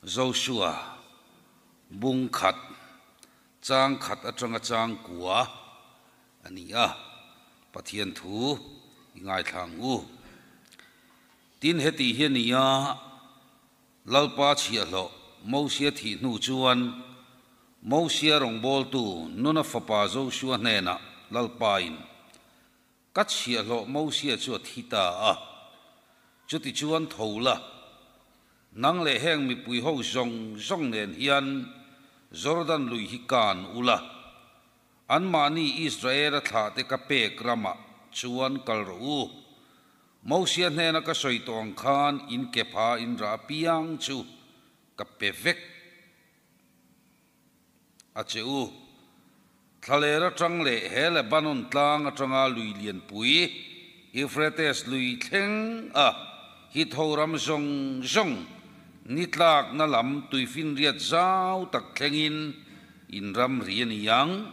Joshua bung khat chang khat atanga chang kuwa ania pathian thu ingai thang u tin heti hiania lalpa chia lo mosia thi nu chuan mosia rong bol tu nuna fapa Joshua nena lalpa in kat chia lo mosia chu thita a chuti chuan thola nang le heng mi pui ho zong zong nen hian Jordan lui hi kan ula an mani Israel tha te ka pek rama chuan kal ru mosia hena ka soitong khan in ke pha in ra piang chu ka pevek a cheu thalera tang le hele banon tlang atanga lui lian pui Euphrates lui thleng a hi thoram zong zong nitlak na lam tuifin riat zau tak thlengin in ram rian yang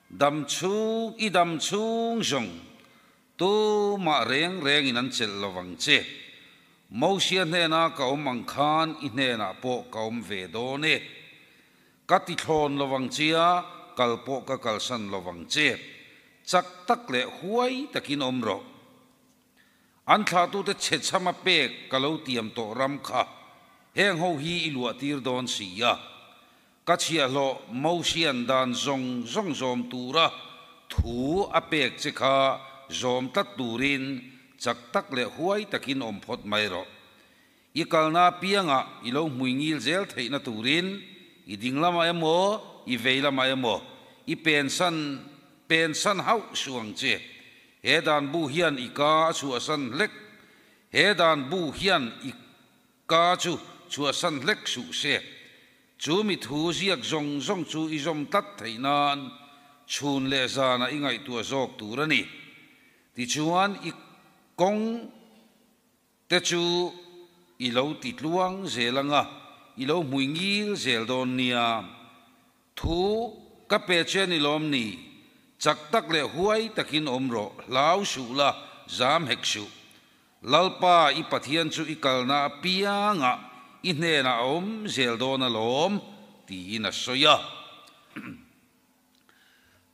dam chung zong tu ma reng in an chel lawang che mosia hena ka omang khan i hena po ka om ve do ne kati thon lawang chia kalpo ka kalsan lawang che chak tak le huai takin omro an tha tu te che chama pek kalau tiam to ram kha heng ho hi ilua tir don sia kachia lo mosian dan zong zom tura thu apek che kha zom tat turin chak tak le huai takin om phot mai ro ikalna pianga ilo muingil zel theina turin iding lama emo i veilama emo i pensan hau suang che hedan bu hian ika chu asan lek hedan bu hian ika chu asan lek su se chu mi thu ziak zong chu i zom tat theinan chun le zana ingai tua zok turani ti chuan i kong te chu i lo ti tluang zelanga i lo muingil zel don nia thu ka pe chen i lom ni chak tak le huai takin omro lau su la zam hek su lalpa i pathian chu i kalna pianga i hne na om zel don alom ti na soya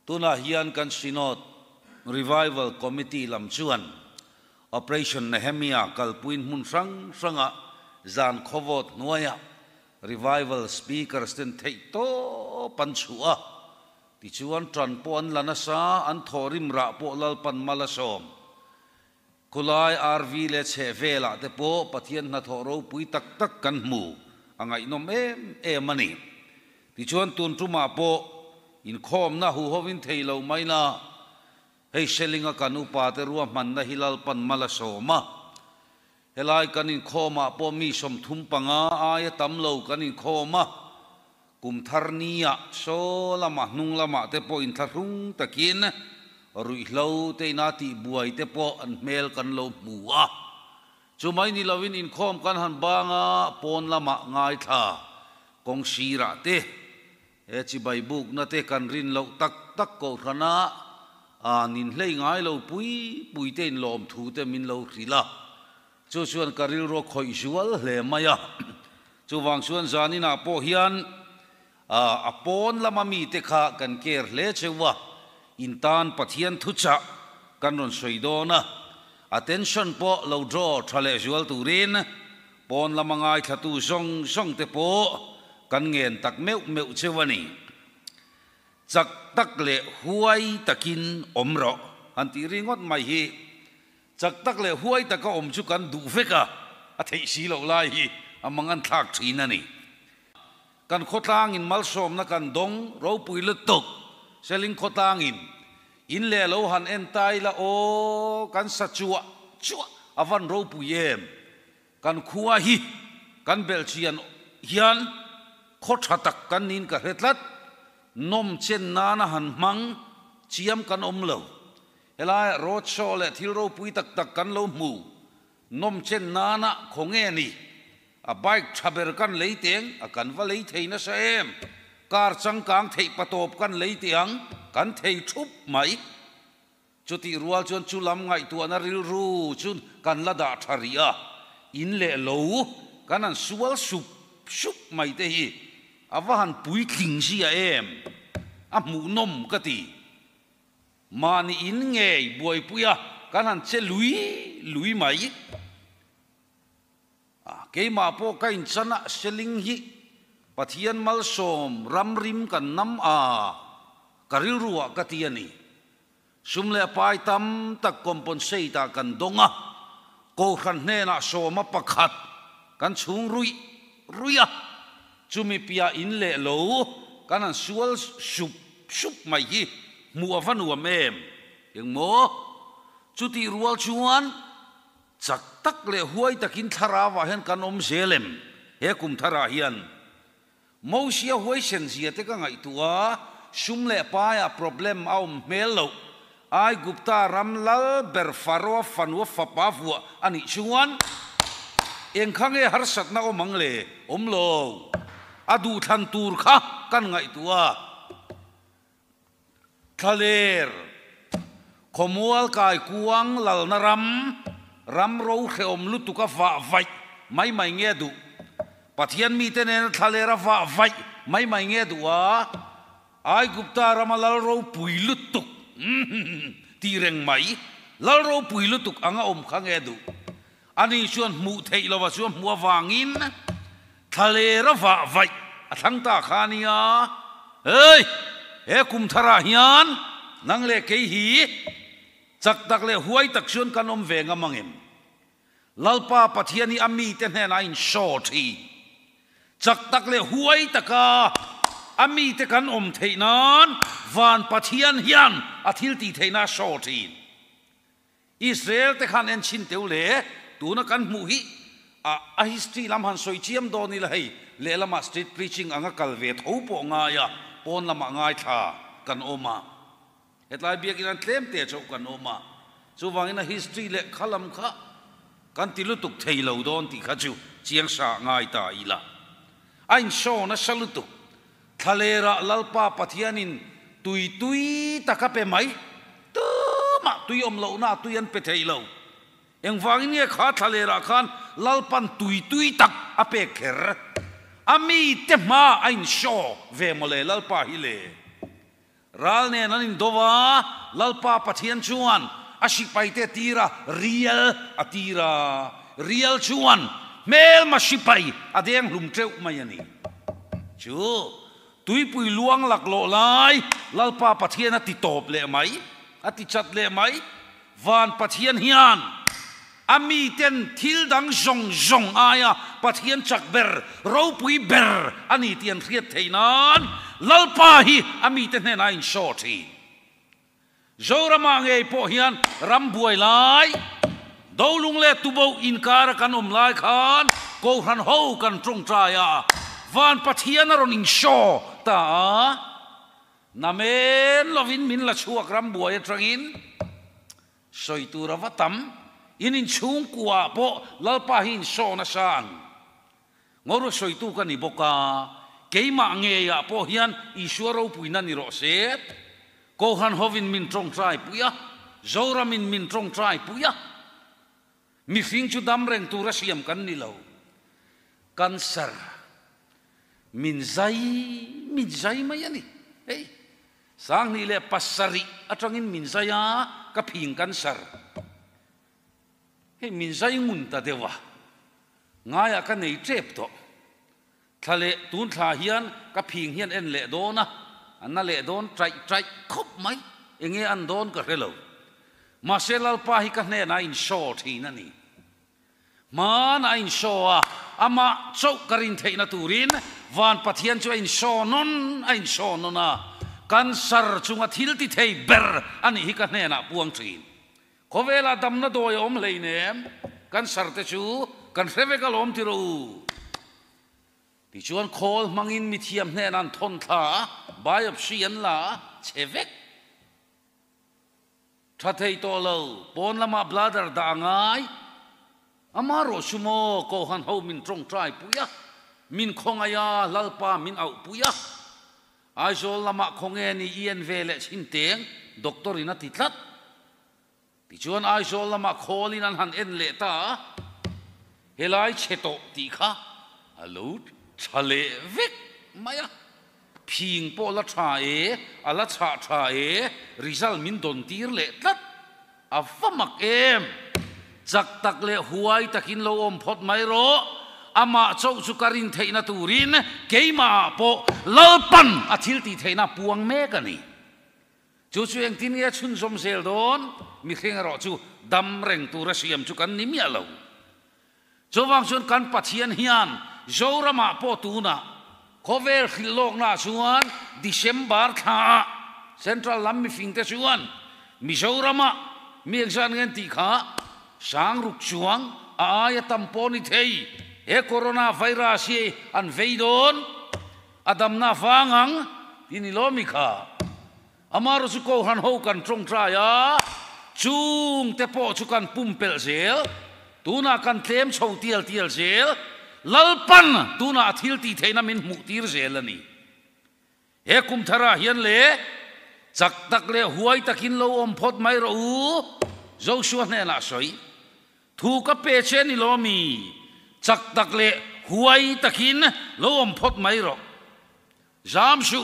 tuna hian kan sinot revival committee lam chuan operation Nehemiah kalpuin mun sanga zan khovot nuaya revival speakers ten thei to panchua ti chuan tran pon lanasa an thorim ra po lalpan malasom kulai RV le che vela te po pathian na thoro pui tak kan mu angai nom em mani ti chuan tun tuma po in khom na hu hovin theilo mai na hei selinga kanu pa te ruwa man na hilal pan malasoma helai kanin khoma po mi som thum panga aya tamlo kanin khoma kum tharnia so lama nung lama te po in tharung takin rui hlo te na ti buai te po an mel kan lo muwa chumai ni lawin in khom kan han banga pon lama ngai tha kong sira te e chi bai buk na te kan rin lo tak ko thana nin hlei ngai lo pui ten lom thu te min lo rila chu chuan karil ro khoi zual hle maya chu wang chuan zanina po hian apon lama mi te kha kan ker hle chewa intan pathian thucha kan ron soidona attention po lo draw thale zual turin pon lama ngai thatu zong te po kan ngen tak meu chewani chak tak le huai takin omro anti ringot mai hi chak tak le huai taka om chu kan du veka a thei si lo lai hi amangan thak thina ni kan khotang in malsom na kan dong ro pui le tok seling khotang in le lo han en tai la o kan sa chua avan ro pui em kan khuwa hi kan bel chian hian khothatak kan nin ka hetlat nom chen nana han mang chiam kan omlo helai road show le thilro pui tak kan lo mu nom chen nana khonge ni a bike thaber kan leiteng a kan va lei theina sa em kar changkang thei patop kan leitiang kan thei thup mai chuti rual chon chulam ngai tu ana ril ru chun kan la da tharia in le lo kanan sual sup shup mai te hi awahan pui tling si a em a mu nom ka ti mani in nge buai puya kan han che lui mai ke ma po kain chana seling hi pathian mal som ram rim kan nam a karil ruwa ka ti ani sumle pai tam tak compensate ta kan donga ko khan hne na so ma pakhat kan chung ruya chumi pia in le lo kan an sual sup mai hi mu avanu mem eng mo chuti rual chuan chak tak le huai takin thara wa hen kan om zelem he kum thara hian mo sia huai sen sia te ka ngai tua sum le pa ya problem au melo ai gupta ramlal berfaro fanwa fapavua ani chuan eng khange har sat na omang le omlo adu than tur kha kan ngai tua thaler khomual kai kuang lal na ram ro kheom lutuka va vai mai nge du pathian mi te ne thalera va vai mai nge du wa ai gupta ramalal ro pui lutuk tireng mai lal ro pui lutuk anga om khange du ani chuan mu thei lawa chuan mu wangin thalera va vai athang ta khania ei he kum thara hian nang le ke hi chak tak le huai tak chuan kan om ve nga mangem lalpa pathiani ami te hne na in short hi chak tak le huai taka ami te kan om theinan van pathian hian athil ti theina short hi Israel te khan en chin teule tuna kan mu hi a history lam han soi chiam do ni la hei le lama street preaching anga kalve tho po nga ya pon lama ngai tha kan oma hetlai biak in tlem te chau kan oma chu wangina history le khalam kha kan tilutuk theilo don ti kha chu chiang sa ngai ta ila ain sho na salutuk thalera lalpa pathianin tui takape mai tuma tui om lo na tuian pe theilo eng wangin nge kha thalera khan lalpan tui tak ape kher ami te ma ain sho ve mole lalpa hile ral ne nanin dowa lalpa pathian chuan asipai te tira real chuan mel masipai adeng lum treu mai ani chu tui pui luang lak lo lai lalpa pathian ati top le mai ati chat le mai van pathian hian ami ten thil dang zong aya pathian chak ber ro pui ber ani tian riat theinan lalpa hi ami ten hne in short hi zora ma nge po hian ram buai lai dolung le tubo in kar kan lai khan ko han ho kan trong traya van pathian ron in sho ta namen lovin min la chuak ram buai trangin soitura vatam inin chung kwa po lalpa hin sho na sang ngoro soitu kan ni boka keima nge ya po hian iswaro puina ni ro set ko han hovin min trong trai puya zora min trong trai puya mi fing chu dam reng tu rasiam kan ni lo cancer min zai mai ani hey sang ni le pasari atangin min zaya ka phing cancer hey min zai ngun ta dewa ngaya ka nei trep to thale tun tha hian ka phing hian en le do na anna le don trai khop mai enge an don ka relo ma selal pa hi ka hne na in short hi na ni ma na in showa ama chau karin theina turin van pathian chu in sho non in sho nona kan sar chunga thil ti thei ber ani hi ka hne na puang thin kovela damna doi om leinem kan sar te chu kan reve ka lom ti ro ti chuan khol mangin mi thiam hne nan thon tha biopsy an la chevek thathei to lo pon lama bladder da ngai amaro sumo ko han ho min trong trai puya min khongaya lalpa min au puya ai zol lama khonge ni ien vele chinteng doctor ina titlat ti chuan ai zol lama kholin an han en le ta helai cheto ti kha alut chale vek maya phing po la tha e ala tha e result min don tir le tat avamak em chak tak le huai takin lo om phot mai ro ama chau chu karin theina turin keima po lalpan athil ti theina puang me ka ni chu chu eng tin ya chun som sel don mi kheng ro chu dam reng tu ra siam chu kan nim ya lo chowang chun kan pathian hian zorama po tuna cover khilok na chuan December tha central lam mi fing te chuan Mizorama mi exam ngen ti kha sang ruk chuang aya tamponi thei e corona virus e an veidon adam na fangang tinilomi kha amaro su ko han ho kan trong tra ya chung te po chu kan pumpel zel tuna kan tlem chho tial zel lalpan tuna athil ti theina min mutir zel ani e kum thara hian le chak tak le huai takin lo om phot mai ro zo shuan ne la soi thu ka pe che ni lo mi chak tak le huai takin lo om phot mai ro jam shu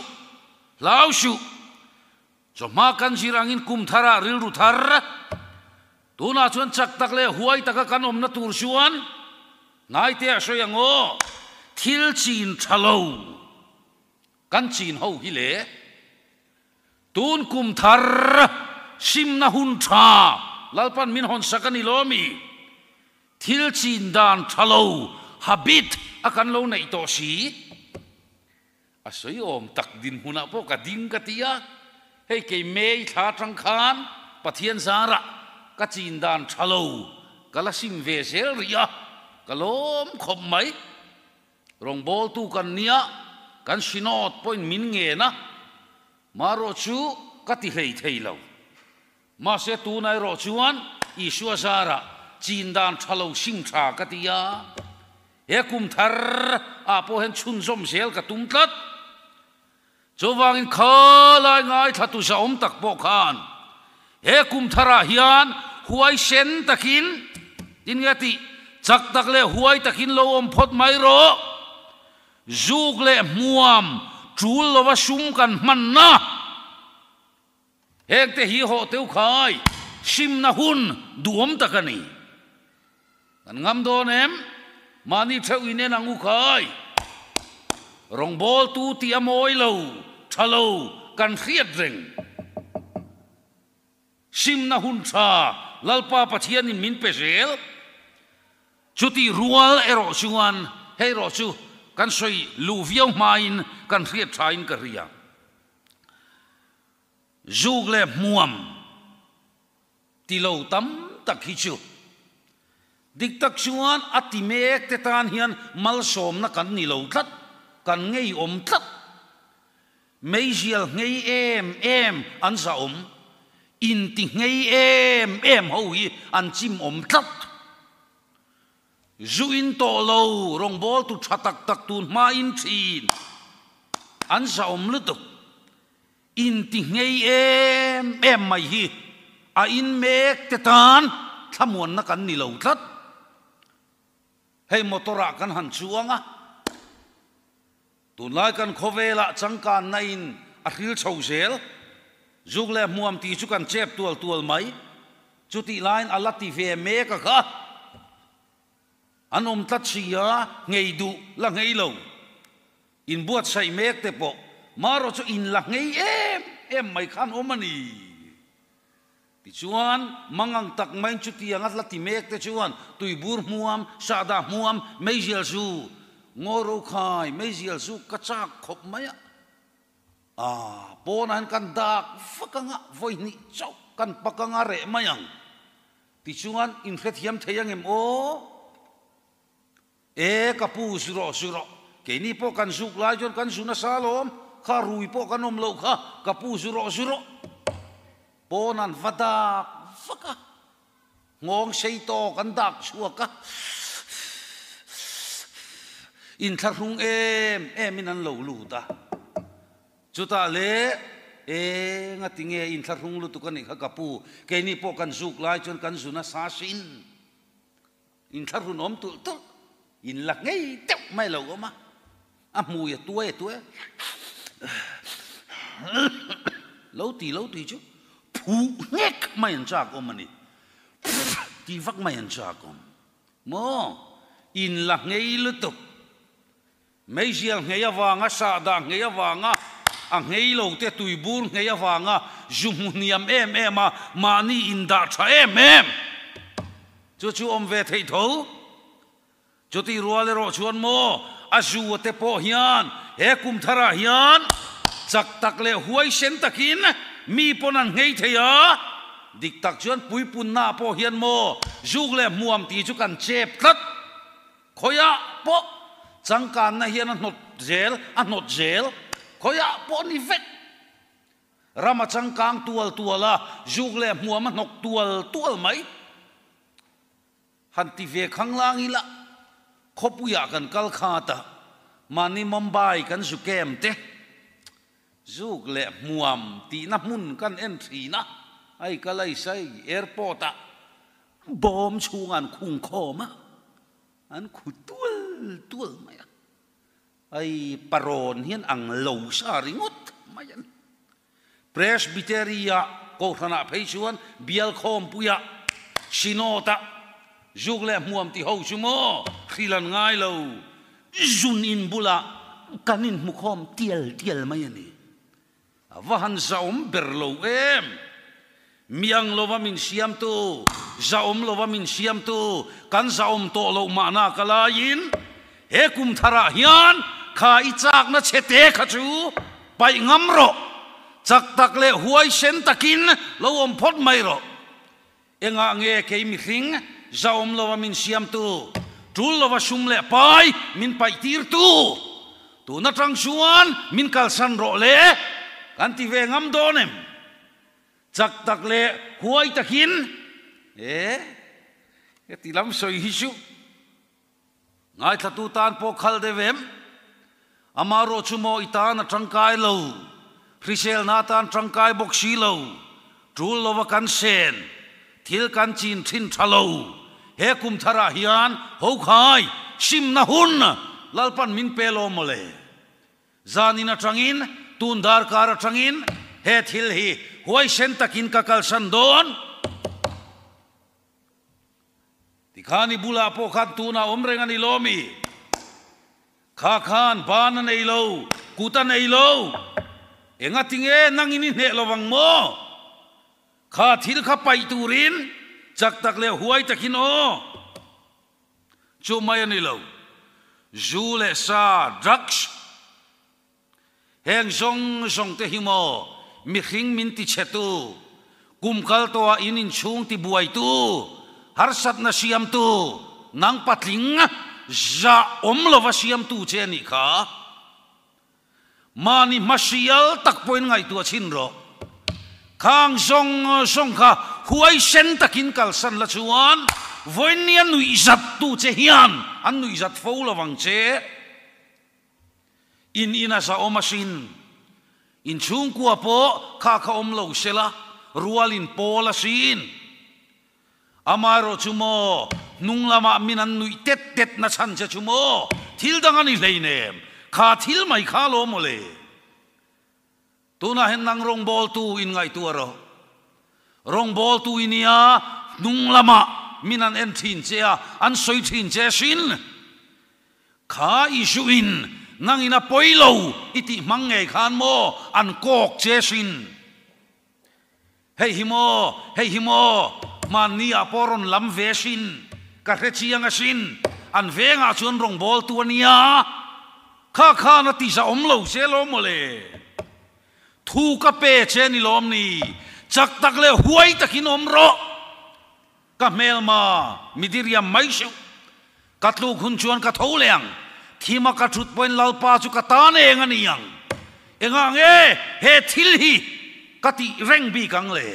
lao shu cho ma kan jirangin kum thara ril ru thar tuna chuan chak tak le huai taka kan om na tur shuan ngai te so yang o thil chin thalo kan chin ho hi le tun kum thar sim na hun tha lalpan min hon sakani lomi thil chin dan thalo habit akan lo nei to si asoi om tak din huna po ka ding ka tia hei ke mei tha tang khan pathian zara ka chin dan thalo kala sim ve sel ria kalom khom mai rong bol tu kan nia kan sinot point min nge na maro chu kati hei thei lo ma se tu nai ro chuan isua zara chin dan thalo sim tha katia he kum thar a po hen chun som sel ka tum tlat chowangin khalai ngai thatu sa om tak po khan he kum thara hian huai sen takin tin ngati chak tak le huai takin lo om phot mai ro zuk le muam chul lo wa sum kan man na hek te hi ho teu khai sim na hun duom takani kan ngam don em mani theu ine nangu khai rong bol tu ti amoi lo thalo kan khiat reng sim na hun tha lalpa pathian in min pesel chuti rual ero chuan hei ro chu kan soi lu viau main kan khiat thain ka ria zug le muam ti lo tam tak hi chu dik tak chuan atimek te tan hian mal som na kan ni lo tlat kan ngei om tlat meizial ngei em an sa om in ti ngei em ho hi an chim om tlat zuin to lo rong bol tu thatak tak tun ma in thin an sa om lutuk in ti ngei em mai hi a in mek te tan thamuan na kan ni lo tlat hei motora kan han chuanga tun lai kan khovela changkan na in a hril chho sel zuk le muam ti chu kan chep tual mai chuti line alati ve me ka kha anom tat sia ngei du la ngei lo in buat sai mek te po maro chu in la ngei em mai khan omani ti chuan mangang tak main chuti angat la ti mek te chuan tui bur muam sada muam meizial su ngoro khai meizial su kachak khop maya ponan kan dak fakanga voini chau kan pakanga re mayang ti chuan in khet hiam theyang em o kapu suro ke ni po kan zuk lai jon kan suna salom kha rui po kan om lo kha kapu suro ponan vadak faka ngong sei to kan dak chuaka in tharung em in an lo lu ta chuta le ngatinge in tharung lu tu kan ni kha kapu ke ni po kan zuk lai jon kan suna sa sin in tharun om tu in la ngei tep mai lo ma à mùi tuế lâu tí chứ phú ngét mày ăn chả có mà nè tí vắc mày ăn chả có mò in là ngay lướt tục mấy giang ngay vàng á sa đà ngay vàng á ngay lâu te tui bún ngay vàng á dùng niệm em mà ni in đã cha em chú om về thầy thấu chú tí rùa lê rô chuan mò azu te po hian he kum thara hian chak tak le huai sen takin mi ponan ngei theya dik tak chuan pui pun na po hian mo zuk le muam ti chu kan chep khat khoya po changkan na hian a not zel khoya po ni vet rama changkang tuala zuk le muam a nok tual mai han ti ve khang lang ila khopuya kan kal khata mani Mumbai kan su kem te zuk le muam ti na mun kan entry na ai kalai sai airport a bom chungan khung khoma an khutul mai ai paron hian ang lo sa ringot mayan presbyteria ko thana phei chuan bial khom puya sinota zuk le muam ti ho chumo khilan ngai lo zun in bula kanin mukhom tiel mai ani avahan zaum berlo em miang lova min siam tu zaum lova min siam tu kan zaum to lo mana kalain he kum thara hian kha ichak na chete khachu pai ngamro chak tak le huai sen takin lo om phot mai ro enga nge ke mi hring zaum lova min siam tu tul lova sum le pai min pai tir tu na tang suan min kal san ro le kan ti ve ngam donem chak tak le huai takin ti lam soi hisu ngai thatu tan po khal de vem amaro chumo itan tangkai lo frisel na tan tangkai boksi lo tul lova kan sen thil kan chin thin thalo he kum thara hian ho khai sim na hun lalpan min pelo mole zanina tangin tundar kara tangin he thil hi huai sen takin kakal san don tikhani bula po khan tuna omreng ani lomi kha khan ban nei lo kuta nei lo enga tinge nangini ne lowang mo kha thil kha pai turin chak tak le huai takin o chu mai ani lo zule sa drugs heng zong te himo mi khing min ti chetu kumkal to a inin chung ti buai tu har sat na siam tu nang patling za om lova siam tu che ni kha mani masial tak poin ngai tu chin ro khang zong kha huai sen takin kal san la chuan voinian nui zat tu che hian an nui zat fo lawang che in ina sa omasin in chung kwa po kha om lo sela rualin pola sin amaro chumo nunglama minan nui tet na chan che chumo thil dangani leinem kha thil mai kha lo mole tuna hen nang rong bol tu in ngai tu ro rong bol tu inia nunglama minan en thin che an soi thin che sin kha isuin nang ina poilo iti mangai khan mo an kok che sin hei himo man ni aporon lam ve sin ka re chiang a sin an venga chun rong bol tu ania kha na ti sa om lo se lo mole thu ka pe che ni lom ni chak tak le huai takin om ro ka mel ma midiriam mai shu katlu khun chuan ka tho leang thima ka thut poin lalpa chu ka ta ne nga ni yang enga nge he thil hi kati reng bi kang le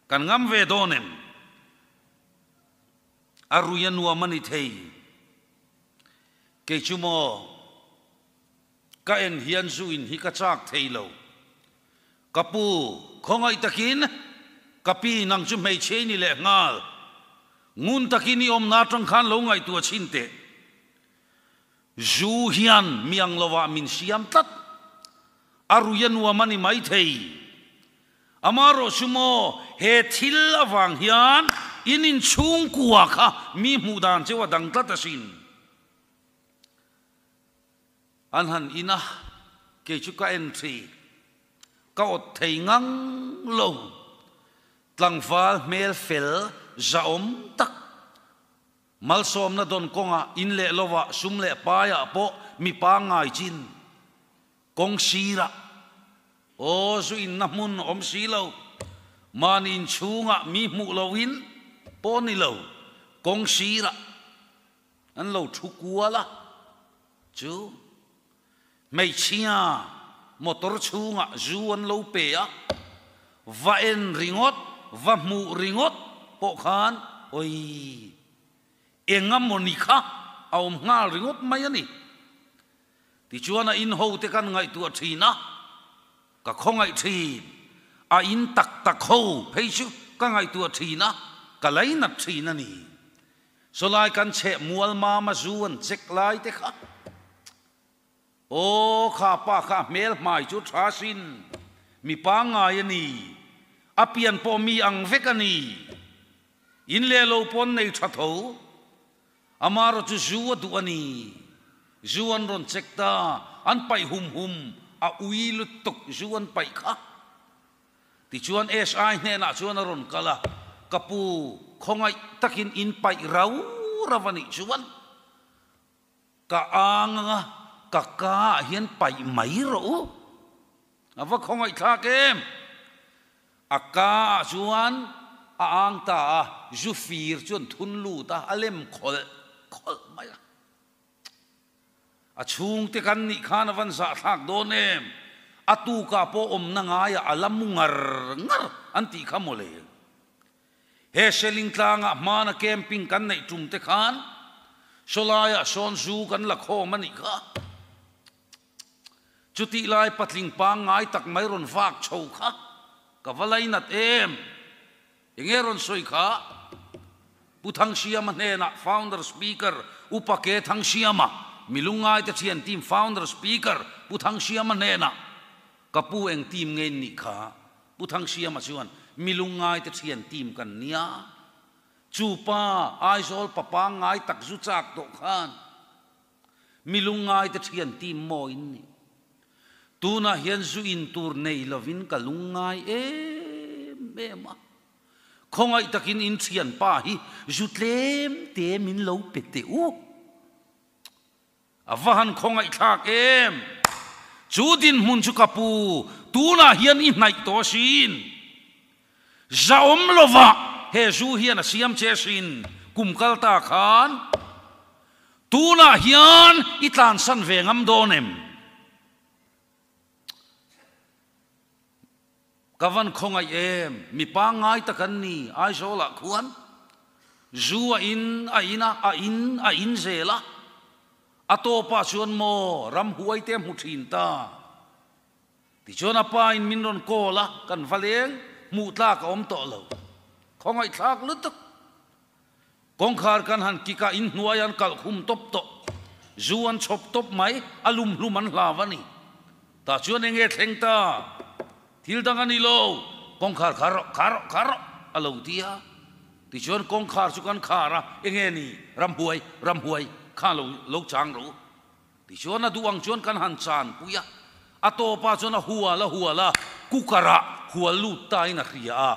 kan ngam ve donem aruyan nuwa mani thei ke chumo ka en hian zu in hi ka chak thei lo kapu khongai takin kapi nang chu mei che ni le ngal ngun takini om na tang khan lo ngai tu chin te zu hian miang lawa min siam tat aruyan wa mani mai thei amaro sumo he thil awang hian inin chung kuwa kha mi mudan chewa dang tat asin anhan ina ke chu ka entry ka ot thei ngang lo tlangwal mel fel zaom tak malsom na don konga inle lowa sumle paya po mi pa ngai chin kong sira o su in na mun om silo manin chunga mi mu lowin po ni lo kong sira an lo thu kuala chu mei chia motor chunga zuan lo pe a va en ringot va mu ringot po khan oi engam monika aum ngal ringot mai ani ti chuana in ho te kan ngai tu thina ka khongai thi a in tak tak ho pheichu ka ngai tu thina ka lai na thina ni solai kan che mual ma ma zuan chek lai te kha o kha pa kha mel mai chu thasin mi pa ngai ani apian po mi ang vekani in le lo pon nei thatho amaro chu zu du ani zuan ron chekta an pai hum a uilu tok zuan pai kha ti chuan si ne na chuan ron kala kapu khongai takin in pai rau rawani chuan ka anga ka ka hian pai mai ro ava khongai tha kem aka chuan a ang ta zu fir chuan thun lu ta alem khol mai a chung te kan ni khan van sa thak don em atu ka po om na nga ya alam ngar anti khamole he selling tlanga mana camping kan nei tum te khan solaya son zu kan la kho mani kha chuti lai patling pa ngai tak mai ron fak chho kha ka valai nat em engeron soi kha puthang siama hena founder speaker upake thang siama milungai te chian team founder speaker puthang siama hena kapu eng team ngen ni kha puthang siama chuan milungai te chian team kan nia chupa aizol papa ngai tak zu chak to khan milungai te chian team mo in ni tuna hian zu in tur nei lovin kalungai mema khongai takin in thian pa hi zutlem te min lo pete u avahan khongai thak em chudin mun chu kapu tuna hian in nai to sin zaom lova he zu hian asiam che sin kumkal ta khan tuna hian itlan san vengam donem kavan khongai em mi pa ngai takan ni ai zola khuan zuwa in a in zela atopa chuan mo ram huai te mu thin ta ti chona pa in minron kola kan valeng mu tla ka om to lo khongai thak lutuk kongkhar kan han kika in nuayan kal khum top to zuan chop top mai alum luman hlawani ta chuan enge thleng ta thil dang ani lo kongkhar kharo alo tia ti chuan kongkhar chu kan khara enge ni ram huai kha lo chang ro ti chuan a duang chuan kan han chan puya atopa chuan a huala kukara hualu ta ina khria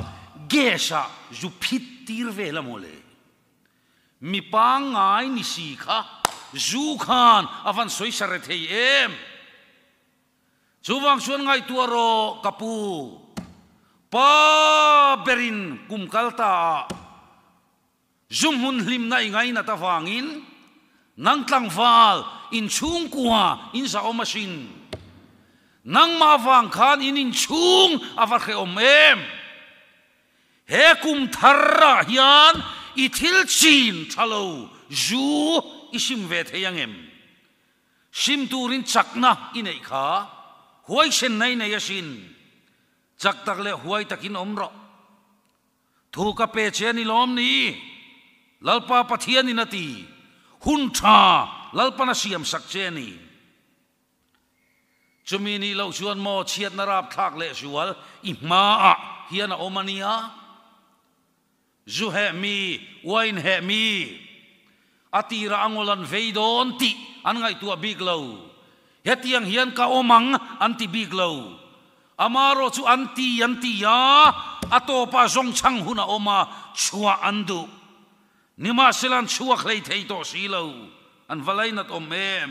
gesha ju phit tir vela mole mi pa ngai ni si kha zu khan avan soi sare thei em chuwang chuan ngai tuaro kapu pa berin kumkalta zum hun hlim nai ngai na ta wangin nang tlangwal in chung kuwa in sa omasin nang ma wang khan in chung avar khe om em he kum tharra hian i thil chin thalo zu isim ve theyang em sim turin chakna inei kha huai sen nai nei asin chak tak le huai takin omro thu ka pe che ni lom ni lalpa pathian ni nati hun tha lalpana siam sak cheni chumini lo chuan mo chiat na rap thak le sual I ma a hian a omania zu he mi wine he mi atira angolan veidon ti an ngai tua big lo hetiang hian ka omang anti big lo amaro chu anti ya atopa zong chang huna oma chua andu nima selan chua khlei thei to silo an valainat om em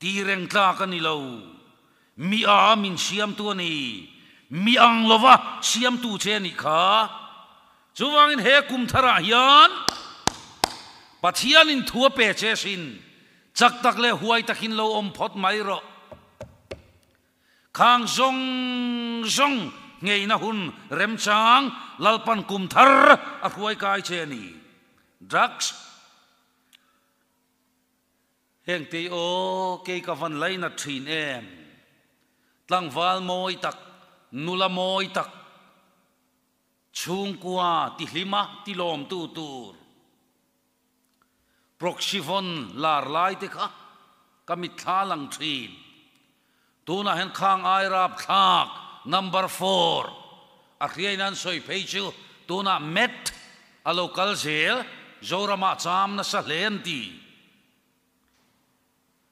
tireng tla kan ilo mi a min siam tu ni mi ang lova siam tu che ni kha chuwangin he kum thara hian pathian in thua pe che sin chak tak le huai takin lo om phot mai ro khang zong zong ngei na hun rem chang lalpan kum thar a huai kai che ni drugs heng te o ke ka van lai na thin em tlang wal moi tak nula moi tak chung kwa ti hlima ti lom tu tur proxy von lar lai te kha kamit thla lang thin tuna hen khang ai rap thak number 4 a khianan soi peichu tuna met a local zel zorama cham na sa len ti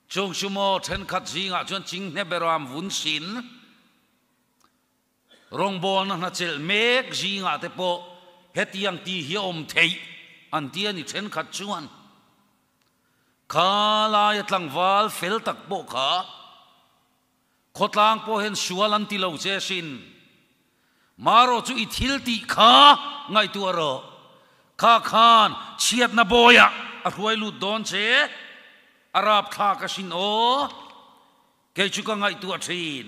chung sumo then khat jinga chon ching ne beram vun sin rong bon na chel mek jinga te po hetiang ti hi om thei an ti ani then khat chuan khala ya tlang wal fel tak po kha khotlang po hen sualan ti lo che sin maro chu I thil ti kha ngai tu ro kha khan chiat na boya a ruai lu don che arab tha ka sin o ke chu ka ngai tu a thin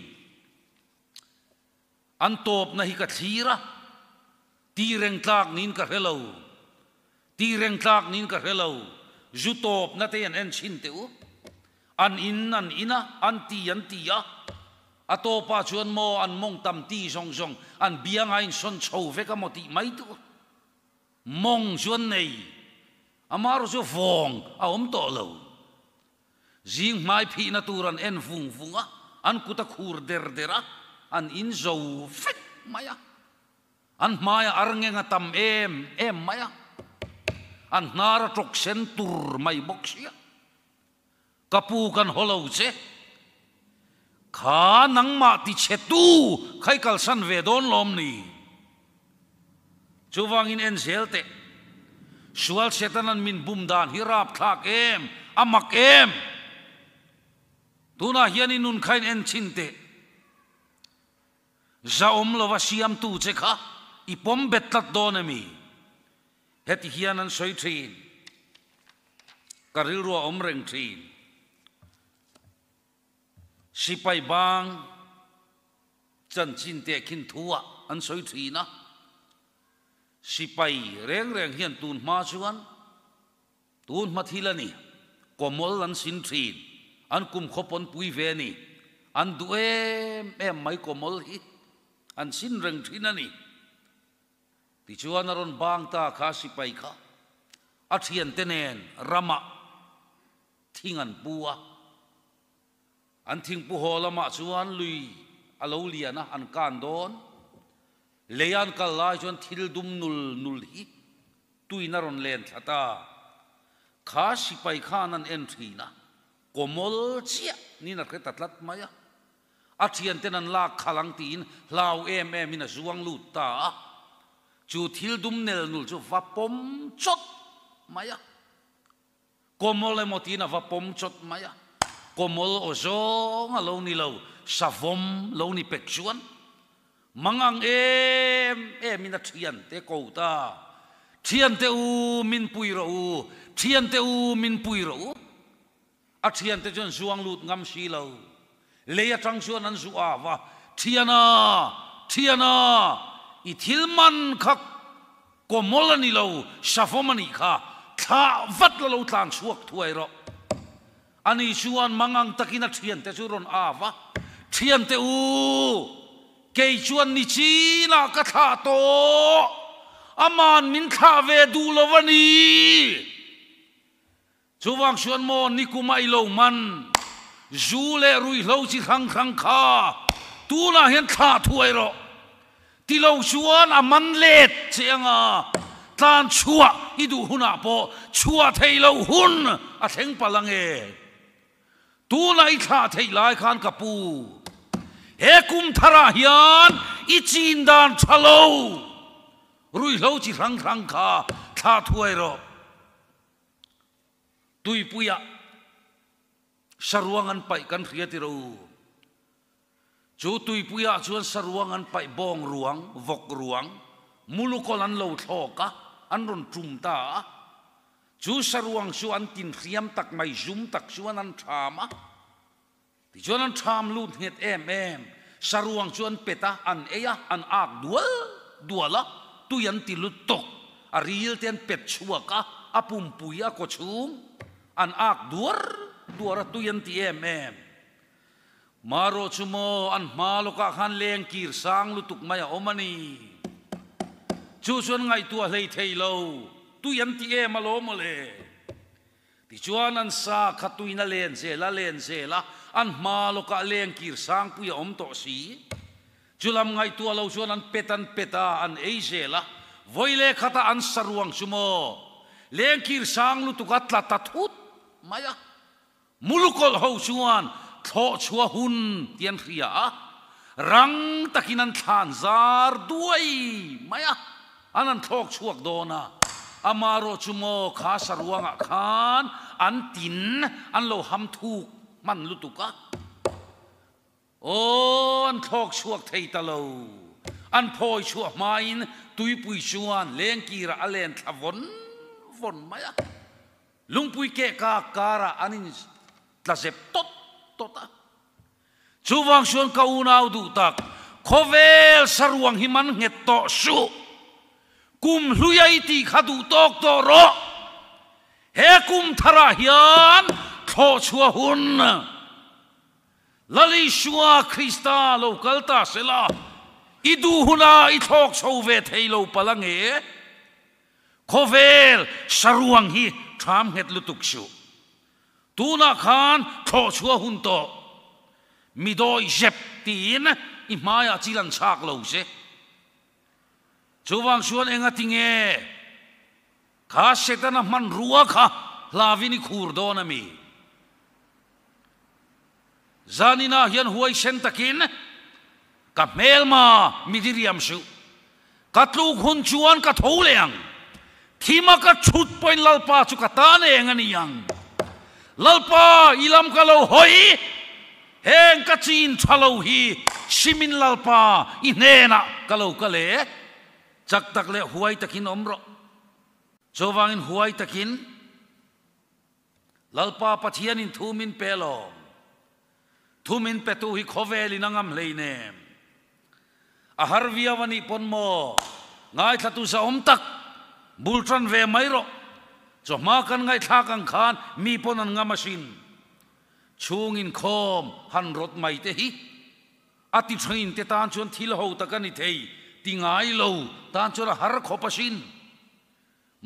an top na hi ka thira ti reng tlak nin ka hello ti reng tlak nin ka hello zu top na te en chin te u an ina an ti ya atopa chuan mo an mong tam ti zong zong an biang ain son chou ve ka moti mai tu mong chuan nei amaro chu vong a om to lo jing mai phi na turan en vung vunga an kuta khur dera an in zo fet maya an maya arngenga tam em maya an nara tok sen tur mai boksia kapu kan holo che kha nang ma ti chetu khai kal san ve don lom ni chuwangin en zelte sual setanan min bumdan hirap thak em amak em tuna hian inun khain en chinte za om lo wasiam tu che kha ipom betlat donami heti hian an soi thin karil ro om reng thin sipai bang chan chin te khin thua an soi thina sipai reng hian tun ma chuan tun ma thilani komol an sin thin an kum khopon pui ve ni an du em mai komol hi an sin reng thinani ti chuan aron bang ta kha sipai kha a thian tenen rama thingan buwa an thing pu holama chuan lui alo liana an kan don leyan kal lai chuan thil dum nul hi tuina ron len thata kha sipai khan an en thina komol chia ni na khetatlat maya a thian tenan la khalang tin lau em ina zuang lu ta chu thil dum nel nul chu va pom chot maya komol emotina va pom chot maya komol ozong alo ni lo savom lo ni pek chuan mangang em ina thian te ko ta thian te u min pui ro u thian te u min pui ro u a thian te chon zuang lut ngam si lo leya tang chuan an zu awa thiana I thilman khak komol ani lo savom ani kha tha vat lo tlang chuak thuai ro ani chuan mangang takina thian te churon awa thian te u ke chuan ni china ka tha to aman min kha ve du lovani chuwang chuan mo nikumai lo man zule rui lo chi khang khang kha tu na hian tha thuai ro ti lo chuan a man let chenga tan chua i du huna po chua thei lo hun a theng palang e tu na i tha thei lai khan kapu he kum thara hian i chin dan thalo rui lo chi khang khang kha tha thuai ro tui puya saruangan pai kan riati ro chu tui puya chuan saruangan pai bong ruang vok ruang mulukolan lo thoka an ron tum ta chu saruang chuan tin riam tak mai zum tak chuan an thama ti chuan an tham lut het em saruang chuan peta an eya an ak duala tuyan ti lut tok a ril ten pet chuaka apum puya ko chung an ak duara tuyan ti em maro chumo an maloka khan leng kir sang lutuk maya omani chu chuan ngai tua hlei thei lo tuyan ti em alo mole ti chuan an sa khatuina len se la an maloka leng kir sang puya om to si chulam ngai tua lo chuan an peta an eise la voile khata an saruang chumo leng kir sang lutuka tlata thut maya mulukol ho chuan tho chua hun tian khria rang takinan than zar duai maya anan thok chuak dona amaro chumo kha saruanga khan an tin an lo ham thuk man lutuka o an thok chuak thei talo an phoi chuak main tui pui chuan leng kira alen thavon von maya lungpui ke ka kara anin tlasep tota chuwang chuan kaunau du tak khovel saruang himan nget to su kum hluyai ti khadu tok to ro he kum thara hian tho chua hun lali shua krista local ta sela idu huna I thok chove theilo palange khovel saruang hi tham het lutuk su tuna khan tho chua hun to midoi jep tin I maya chilan chak lo se chuwang chuan enga tinge kha setana man ruwa kha lavini khur dona mi zanina hian huai sen takin ka melma midiriam su katlu hun chuan ka tholeang thima ka chut point lalpa chu ka ta ne ngani yang lalpa ilam ka lo hoi heng ka chin thalo hi simin lalpa inena ka lo ka le chak tak le huai takin omro chowangin huai takin lalpa pathianin thumin pelo thumin petu hi khoveli nangam leine a harviawani ponmo ngai thatu sa omtak bultran ve mairo cho ma kan ngai thakang khan mi ponan ngamasin chungin khom han rot mai te hi ati thain te tan chon thil ho takani thei tingai lo tan chora har khopasin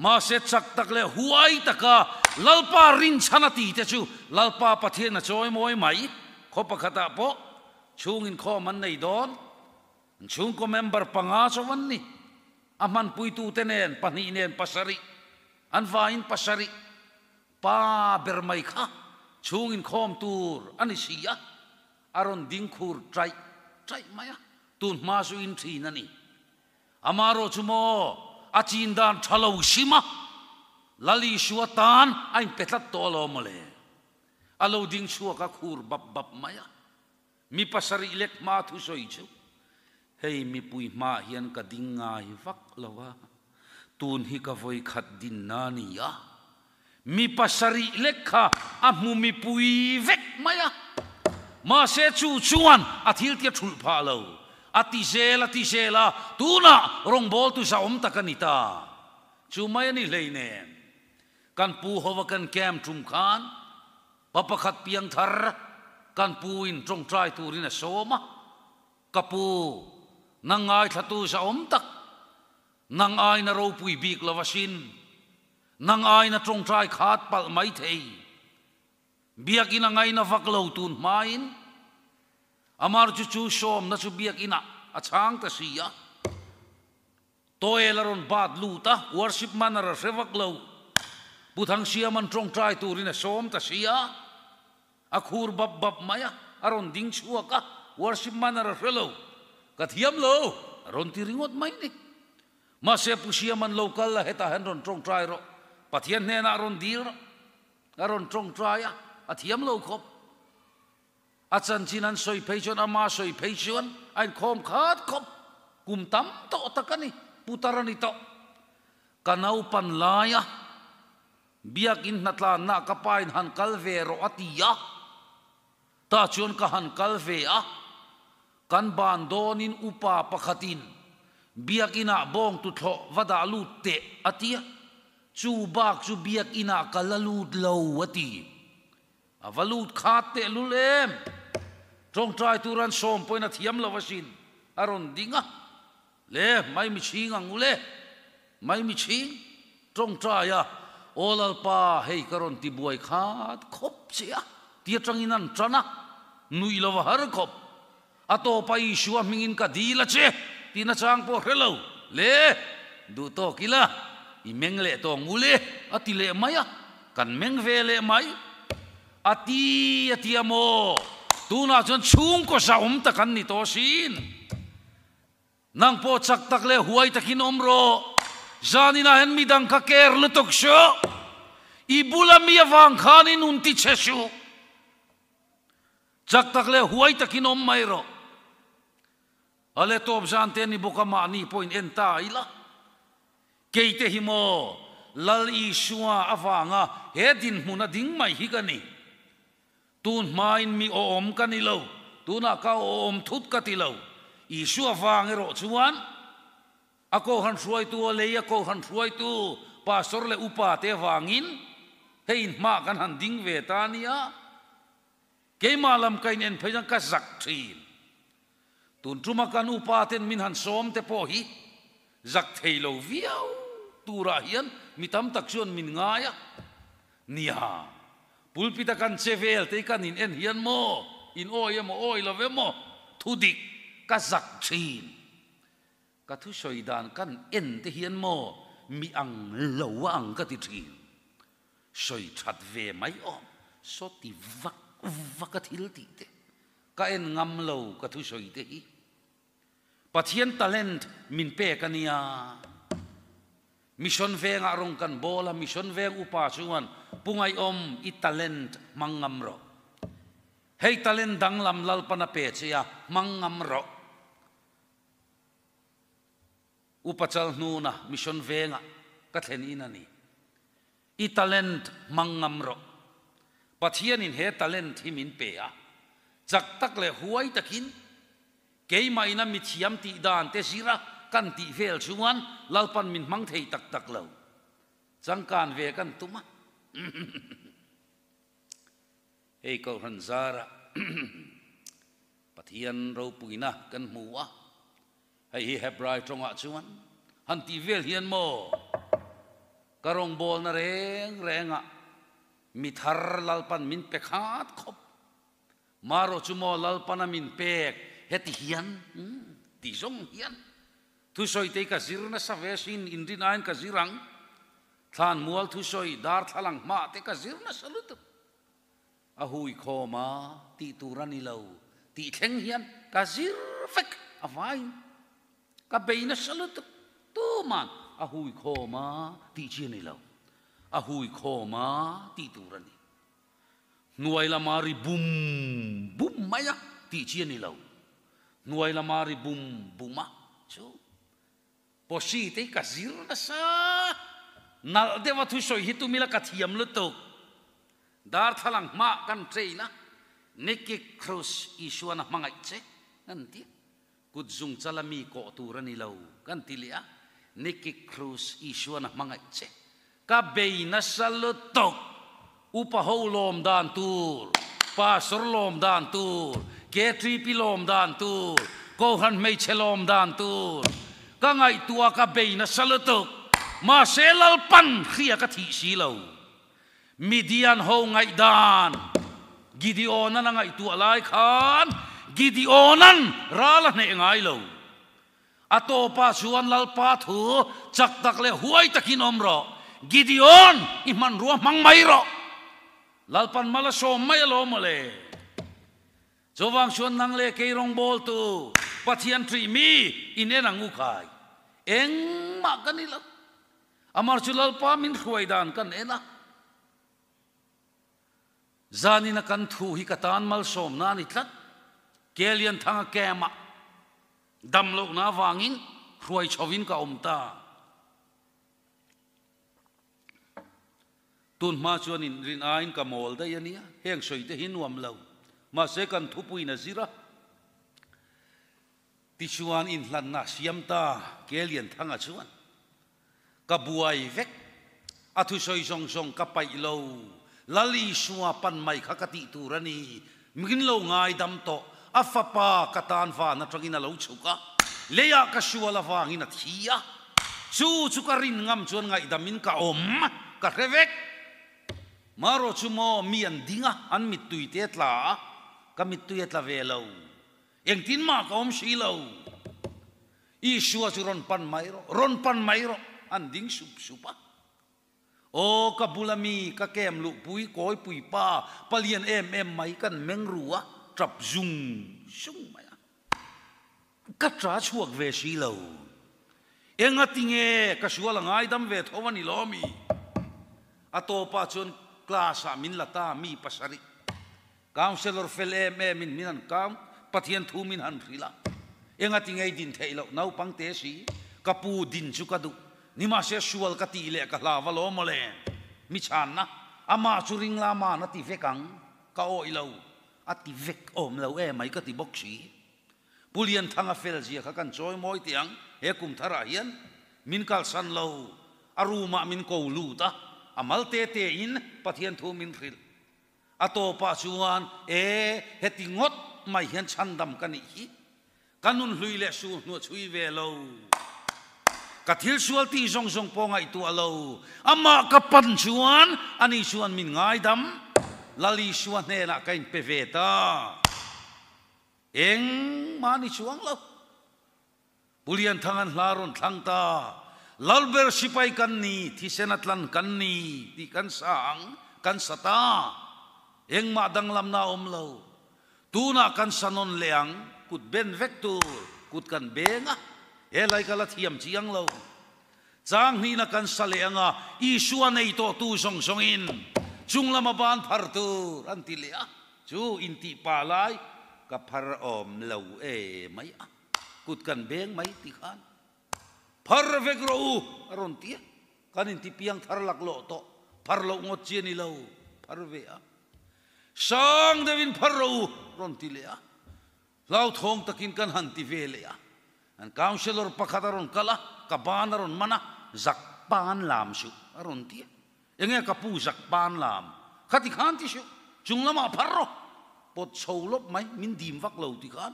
ma se chak tak le huai taka lalpa rin chanati te chu lalpa pathian na choi moi mai khopa khata po chungin khom man nei don chung ko member panga chawan ni aman puitu tenen pani nen pasari anvain pasari pa bermai kha chungin khom tur anisia aron dingkhur trai maya tun ma su in thi nani amaro chumo achin dan thalo sima lali shuatan ain petlat tolo mole alo ding chua ka khur bab maya mi pasari lek ma thu soi chu hei mi pui ma hian ka dingai vak lawa tun hi ka voi khat din nani ya mi pasari lekha amu mi pui vek maya ma se chu chuan athil tia thul pha lo ati zela tuna rong bol tu sa om takanita chu mai ni leine kan pu hova kan kem tum khan papakhat piang thar kan pu in trong trai turin a soma kapu nangai thatu sa om tak nangai na ro pui bik lawasin nang ai na trong trai khát pal mai thei biak ina ngai na vak lo tun main amar chu chu som na chu biak ina achang ta sia toelaron bat luta worship manara revak lo buthang sia man trong trai turina som ta sia akhur bab bab maya aron ding chuaka worship manara relo kathiam lo aron tiringot mai ni mase pusia man local la heta hanron trong trai ro pathian ne na aron dir aron trong trai a athiam lo khop achan chinan soi pheichon ama soi pheichon ein khom khat khop kum tam to takani putarani to kanau pan laya biak in natla na kapain han kalve ro atia ta chon ka han kalve a kan ban donin upa pakhatin biak ina bong tu tho wada lu te atia chu bak chu biak ina kalalut lo ati avalut khat te lulem trong trai turan som poina thiam lo wasin aron dinga le mai mi ching angule mai mi ching trong trai ya olal pa hei karon ti buai khat khop sia tia tranginan trana nui lo har khop ato pa isua mingin ka dila che tina chang po hello le du to kila i mengle to ngule atile maya kan meng vele mai ati amo tuna chon chung ko sa ta kan ni to sin nang po chak tak le huai takin omro zanina hen midang ka ker lutok sho ibula mi awang khanin unti cheshu chak tak le huai takin om mai ro ale top jante ni bokama ni point enta ila keite himo lal isua awanga hedin huna ding mai higani tun main mi om kanilo tuna ka om thut katilo isua awang ro chuan ako han suai tu le ako han suai tu pastor le upa te wangin hein ma kan han ding ve tania ke malam kain en phejang ka zak thin tun truma kan upa ten min han som te po hi zak theilo viau tura hian mitam taksion min ngaya nia pulpita kan chevel te kan in en hian mo in oi mo oi love mo thudik ka zak thin ka thu soidan kan en te hian mo mi ang lo ang ka ti thin soi that ve mai om so ti vak vakathil ti te ka en ngam lo ka thu soi te hi pathian talent min pe kania mission veng arong kan bola mission veng upa chuan pungai om I talent mangam ro hei talent danglam lalpana pe chia mangam ro upachal nuna mission venga kathen inani I talent mangam ro pathian in he talent himin pe a chak tak le huai takin keima ina mithiam ti dan te sira kan ti vel chuan lalpan min mang thei tak tak lo changkan ve kan tuma ei ko han zara pathian ro puina kan muwa hei hi hebrai tonga chuan han ti vel hian mo karong bol na reng renga mithar lalpan min pekhat khop maro chumo lalpana min pek heti hian ti zong hian thu soi te ka zirna sa vesin indinain ka zirang than mual thu soi dar thalang ma te ka zirna salut a hui khoma ti turani lo ti theng hian ka zir fek a vai ka beina salut tu man a hui khoma ti chiani lo a hui khoma ti turani nuai la mari bum bum maya ti chiani lo nuai la mari bum buma chu posi te ka zirna sa nal dewa thu soi hitu mila ka thiam lutok dar thalang ma kan treina neki cross isuana mangai che nanti kudzung chalami ko turani lo kan tilia neki cross isuana mangai che ka beina salutok upa holom dan tur pasor lom dan tur ke3p lom dan tur ko han mei chelom dan tur ka ngai tua ka beina salutok ma selal pan khia ka thi si lo Midian ho ngai dan Gideonan ngai tu alai khan Gideonan rala ne ngai lo ato pa chuan lalpa thu chak tak le huai takin omro Gideon iman ruah mang mai ro lalpan mala so mai lo male chowang chuan nang le ke rong bol tu pathian tri mi ine nang ukai eng ma kanila amar chu lalpa min khuai dan kan ena zani na kan thu hi katan mal som na ni tlat kelian thanga kema damlo na wangin khuai chovin ka omta tun ma chuan in rin ain ka mol da yania heng soi te hinwam lo ma se kan thu pui na zira ti chuan in hlan na siam ta kelian thanga chuan ka buai vek athu soi song song ka pai lo lali suwa pan mai khakati turani migin lo ngai dam to afapa katan fa na trangina lo chuka leya ka shuala wangina thia chu ka rin ngam chuan ngai damin ka om ka revek maro chumo mian dinga an mitui te tla ka mitui tla velo eng tin ma ka om shilo I shuwa chu ron pan mai ro an ding supa o kabulami ka kem lu pui koi pui pa palian em mai kan mengrua trap zung sung maya ka tra chuak ve si lo enga tinge ka shuala ngai dam ve thowani lomi atopa chun klasa min lata mi pasari counselor fel min minan kam pathian thu min han rila enga tinge din theilo nau pang te si kapu din chu kadu nima se shual ka ti le ka lawa lo mole mi chan na ama churing la ma na ti vekang ka o ilo ati vek om lo mai ka ti boxi pulian thanga fel ji kha kan choi moi tiang he kum thara hian min kal san lo aruma min ko lu ta amal te in pathian thu min ril ato pa chuan heti ngot mai hian chandam kani hi kanun hluile su nu chui ve lo kathil sual ti zong zong po ngai tu alo ama kapan chuan ani chuan min ngai dam lali chuan ne na kain peveta eng mani chuang lo pulian thangan laron thangta lalber sipai kan ni thi senatlan kan ni ti kan sang kan sata eng ma dang lam na om lo tuna kan sanon leang kut ben vektur kut kan benga elai kala thiam chiang lo chang ni na kan saleanga isua nei to tu song song in chung lama ban phar tu an ti le a chu in ti pa lai ka phar om lo mai a kut kan beng mai ti khan phar vek ro aron ti kan in ti piang thar lak lo to phar lo ngot chi ni lo phar ve a sang devin phar ro ron ti le a lau thong takin kan han ti ve le a an counselor pakhataron kala kabanaron mana zakpan lam su aron ti enge kapu zakpan lam khati khan ti su junglama pharro pot cholop mai min dim vak lo ti khan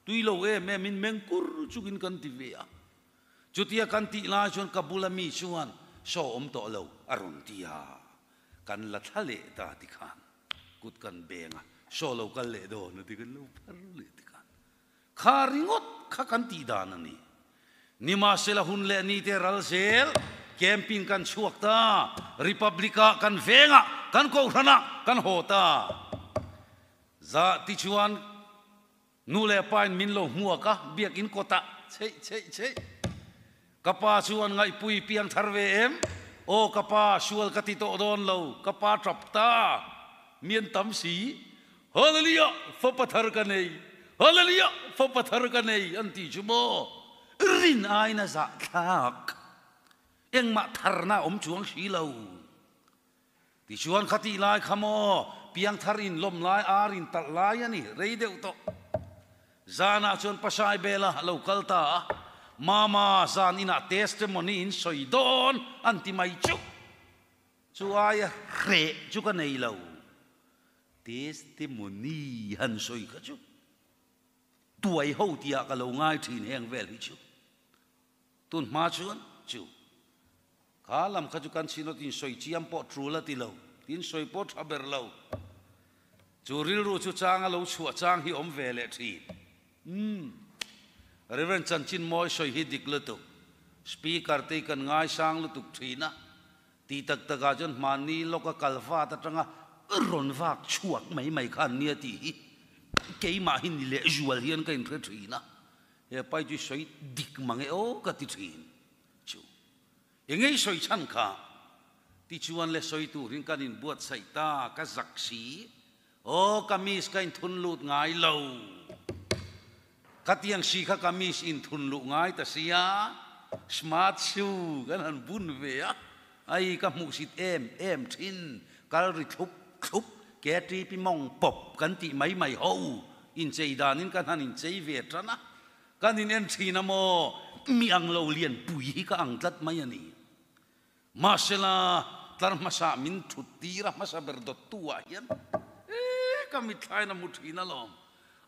tui lo me min mengkur chukin kan ti ve a chutia kan ti la chon kabulami chuan so om to lo aron ti ha kan la thale ta ti khan kut kan benga so lo kal le do na ti kan lo phar le ti khan kharingot khakan ti danani nima sela hun le ni te ral sel camping kan chuak ta republica kan venga kan ko rana kan hota za ti chuan nu le pain min lo hua ka biak in kota che kapa chuan ngai pui piang tharve em o kapa sual ka ti to don lo kapa trap ta mien tam si hallelujah fa pathar ka nei hallelujah fa pathar ka nei anti chumo rin ai na za thak eng ma tharna om chuang si lo ti chuan khati lai khamo piang tharin lom lai arin tal lai ani rei deu to zana chuan pasai bela local ta mama zan ina testimony in soidon anti mai chu ai re chu ka nei lo testimony han soi ka chu tuai ho tia ka lo ngai thin heng vel hi chu tun ma chuan chu khá làm khá chú căn xin nó tin soi chiam po tru la ti lo tin soi po thaber lo chú ril ru chú chang a lo chua chang hi om ve le thi Reverend Chan Chin Moi soi hi dik le tu speaker te kan ngai sang lu tuk thina ti tak taka jon mani loka kalfa ta tanga ron vak chuak mai mai khan nia ti hi ke ma hin le usual hian kan thre thina he pai ju soi dik mange o ka ti thin chu engei soi chan kha ti chuan le soi tu ring kan in buat sai ta ka zak si o kamis kain thun lut ngai lo katiang si kha kamis in thun lu ngai ta sia smart shoe kan han bun ve a ai ka mu sit em thin kal ri thup ke tri pi mong pop kan ti mai mai ho in chei dan in kan han in chei ve trana kan in en thina mo mi ang lo lian pui hi ka ang tlat mai ani masela tar masa min thutira masa berdot tua hian ka mi thai na mu thina lom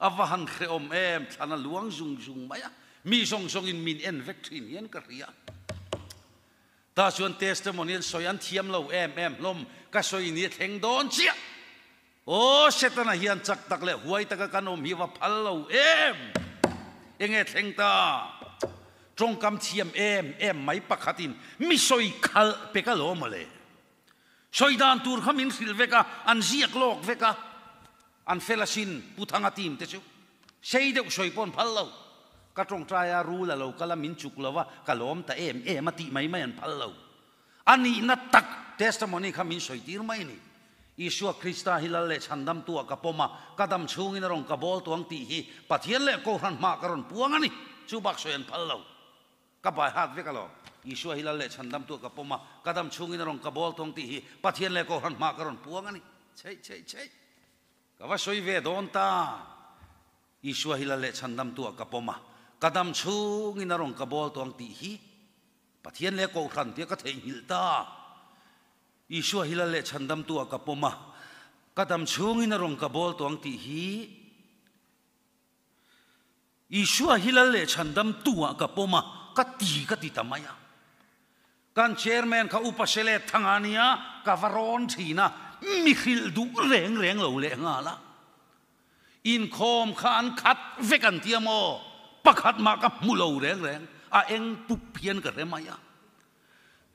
avahan khe om em thana luang zung maya mi song in min en vek thin hian ka ria ta chuan testimonial soyan thiam lo em lom ka soi ni theng don chia o setana hian chak tak le huai taka kanom hi wa phal lo em enge theng ta trong kam thiam em mai pakhatin mi soi khal pe ka lo male soi dan tur khamin sil veka an ziak lok veka an felasin puthanga tim te chu sei de soi pon phal lo ka trong traya ru la lo kala min chuk lawa kalom ta em ati mai an phal lo ani na tak testimony khamin soi tir mai ni Isua Krista hilal le chandam tua kapoma kadam chungin rong kabol tuang ti hi pathian le ko ran ma karon puang ani chu bak soyan phal lo ka bai hat ve kalo Isua hilal le chandam tua kapoma kadam chungin rong kabol tuang ti hi pathian le ko ran ma karon puang ani chei ka wa soi ve don ta Isua hilal le chandam tua kapoma kadam chungin rong kabol tuang ti hi pathian le ko ran ti ka thei hil ta Isua hilal le chandam tua kapoma kadam chungin rong kabol tuang ti hi Isua hilal le chandam tua kapoma ka ti tamaya kan chairman ka upasele thangania ka varon thina mi khil du reng lo le ngala in khom khan khat vekan tiamo pakhat ma ka mulo reng a eng pupian ka remaya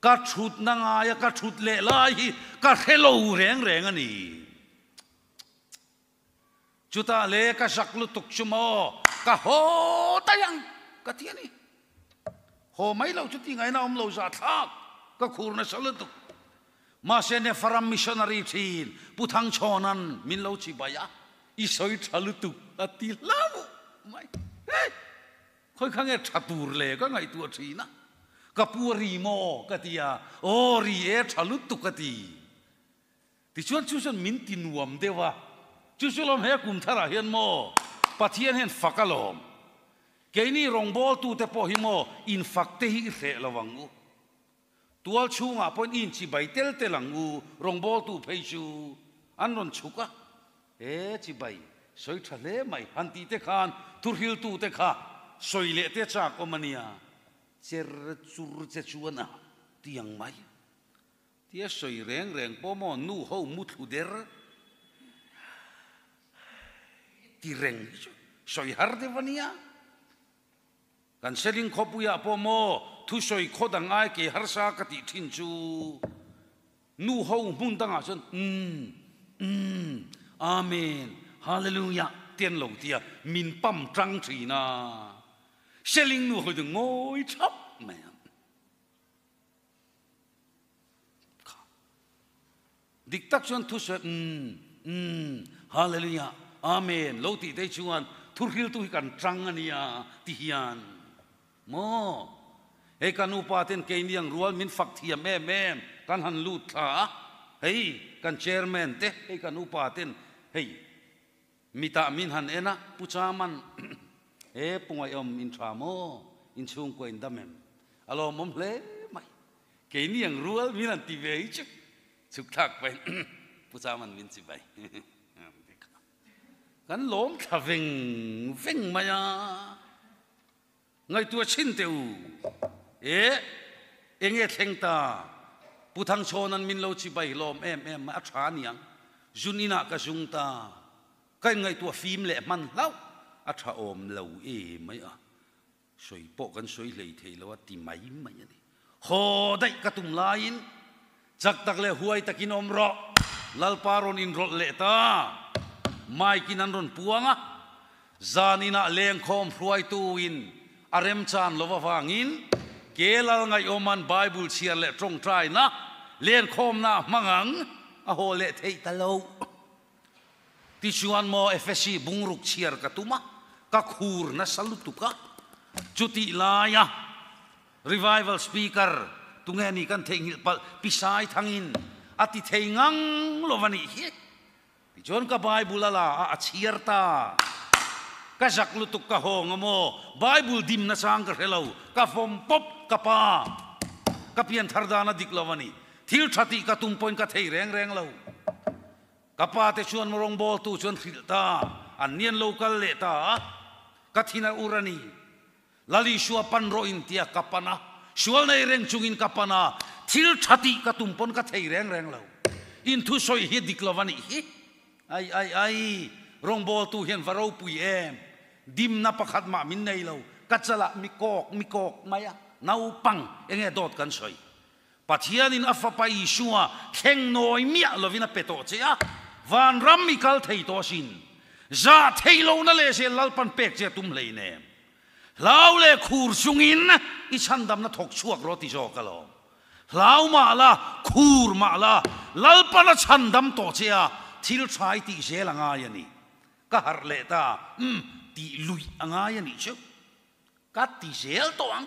ka thut na nga ya ka thut le lai ka hello reng ani chuta le ka saklu tuk chumo ka ho tayang ka tiani ho mai lo chuti ngai na om lo za thak ka khur na salutuk ma se ne faram missionary thin puthang chonan min lo chi baya I soi salutuk ati lamu mai khoi khange thatur le ka ngai tu thina kapuri mo katia o ri e thalut tu kati ti chuan min tinuam dewa chusulom he kum thara hian mo pathian hen fakalom keini rongbol tu te po hi mo in fakte hi re lawangu tual chunga pon in chi baitel te langu rongbol tu pheichu anron chuka e chi bai soi thale mai hanti te khan turhil tu te kha soile te cha ko mania cher chur che chuana tiang mai tia soi reng pomo nu ho muthu der ti reng soi har de vania kan seling khopuya pomo thu soi khodang ai ke har sa ka ti thin chu nu ho mun danga chen amen hallelujah tien lo tia min pam trang thina seling nu hồi ngồi chắp mẹ dik tak chuan thu se hallelujah amen lo ti te chuan thur hil tu kan trang ania ti hian mo e kan upa ten ke niang rual min fak thiam em kan han lut tha hei kan chairman te e kan upa ten hei mita min han ena puchaman e pungai om in tramo in chung ko in damem alo mom le mai ke niang rual min an ti ve chuk thak pai puchaman min chi bai kan lom tha veng maya ngai tua chin teu e enge theng ta putang chonan min lo chi bai lom em a tha niang junina ka jungta kai ngai tua phim le man lau a tha om lo mai a soi po kan soi lei thei lo ti mai mai ni ho dai ka tum lain chak tak le huai takin om ro lal paron in rol le ta mai kinan ron puanga zanina leng khom hruai tu in arem chan lova wangin kelal ngai oman bible chiar le trong trai na len khom na mangang a ho le thei talo ti chuan mo fsc bungruk chiar ka tuma ka khur na salutuka chuti laya revival speaker tungeni kan thengil pal pisai thangin ati thengang lovani hi ti jon ka bible ala a chiar ta ka jaklutuk ka ho ngamo bible dim na sang ka hello ka fom pop ka pa ka pian thardana diklovani thil thati ka tum point ka thei reng reng lo ka pa te chuan morong bol tu chuan thil ta an nian local le ta ka thina urani lali shua pan ro in tia kapana shual nei reng chungin kapana thil thati ka tum pon ka thei reng reng lo in thu soi hi diklovani hi ai rong bol tu hian varo pui em dim na pakhat ma min nei lo kachala mikok maya nau pang enge dot kan soi pathian in afa pa isua kheng noi mia lovina peto chea van ram mi kal thei to sin za thei lo na le se lalpan pek che tum lei ne lau le khur sungin i chandam na thok chuak roti jo kalo lau ma la khur ma la lalpan a chandam to chea thil thai ti se langa yani ka har le ta ti lui anga yani chu ka ti sel to ang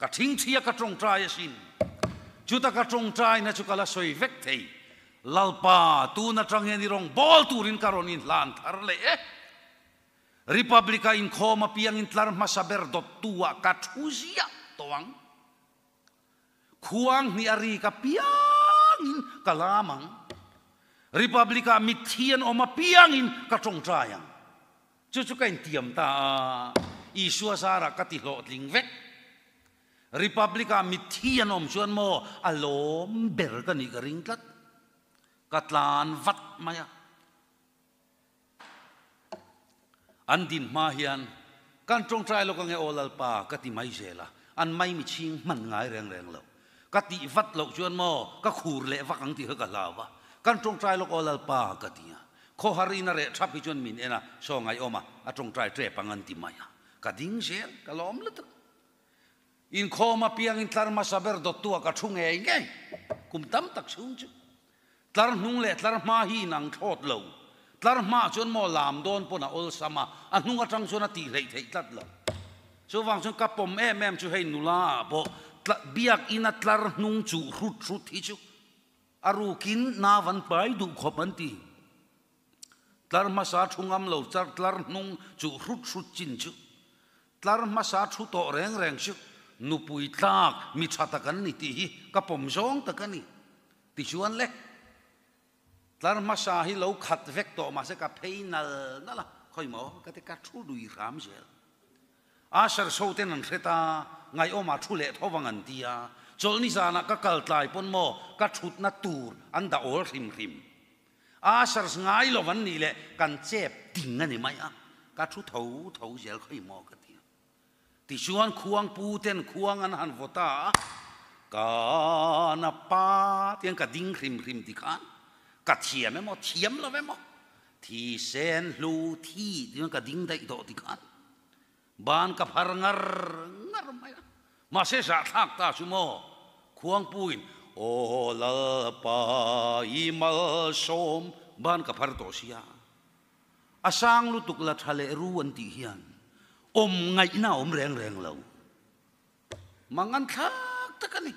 ka thing thia ka trong trai sin chuta ka trong trai na chu kala soi vek thei lalpa tu na trang ni rong bol turin karonin lan thar le republica in khoma piang in tlar masaber dot tua ka thuzia toang khuang ni ari ka piang in kalamang republica mithian oma piang in ka trong trayang chu kain tiam ta isua sara ka ti lo tling vek republica mithian om chuan mo alom ber ka ni ka ring tlat katlan vat maya andin ma hian kan trong trai lo ka nge olal pa ka ti mai zela an mai mi ching man ngai reng reng lo ka ti vat lo chuan mo ka khur le va kang ti ha ka lawa kan trong trai lo olal pa ka tia kho harina re thap hi chuan min ena so ngai oma a trong trai tre pangan ti maya ka ding zel ka lom lut in khoma piang in tlar ma saber dot tua ka thung e nge kum tam tak sung chu tlar hnung le tlar ma hi nang thot lo tlar ma chuan mo lam don pona ol sama a hnung atang chuan a ti rei thei tlat lo so wang chuan ka pom em chu hei nula bo biak ina tlar hnung chu rut hi chu arukin na van pai du khop an ti tlar ma sa thungam lo char tlar hnung chu rut chin chu tlar ma sa thu to reng reng chu nupui tlak mi thata kan ni ti hi ka pom zong ta kan ni ti chuan le tlar ma sa hi lo khat vek to ma se ka pheinal na la khoi mo ka te ka thu dui ram zel a sar so ten an theta ngai oma thu le thowang an tia chol ni sana ka kal tlai pon mo ka thut na tur an da ol rim a sar ngai lo van ni le kan chep ting ani mai a ka thu tho zel khoi mo ka ti ti chuan khuang pu ten khuang an han vota ka na pa tiang ka ding rim ti khan ka thiam mo thiam lo mo thi sen lu thi tiang ka ding dai do ti khan ban ka phar ngar mai ma se sa thak ta chu mo khuang puin o la pa i mal som ban ka phar to sia asang lu tuk la thale ruan ti hian om ngai na om reng lo mangan thak ta kani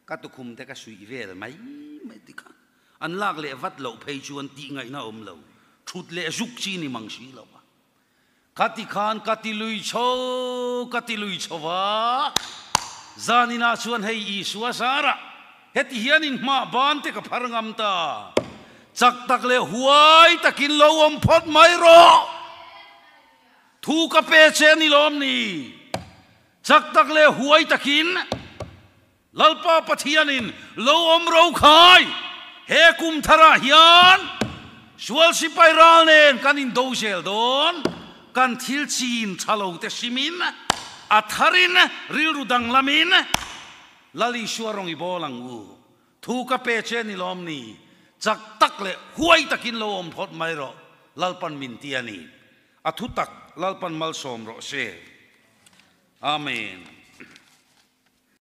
ka tu khum te ka sui vel mai ti khan an lak le vat lo phei chuan ti ngai na om lo thut le zuk chi ni mang si lo kati khan kati lui cho wa zanina chuan hei I suwa sara heti hianin ma ban te ka pharngam ta chak tak le huai takin lo om phot mai ro thu ka pe che ni lom ni chak tak le huai takin lalpa pathianin lo om ro khai he kum thara hian sual sipai ral nen kanin do sel don kan thil chin thalo te simin atharin ril rudang lamin lali suarong ibolang u thu ka pe che ni lom ni chak tak le huai takin lo om thot mai ro lalpan min tiani athu tak lalpan mal som ro se amen.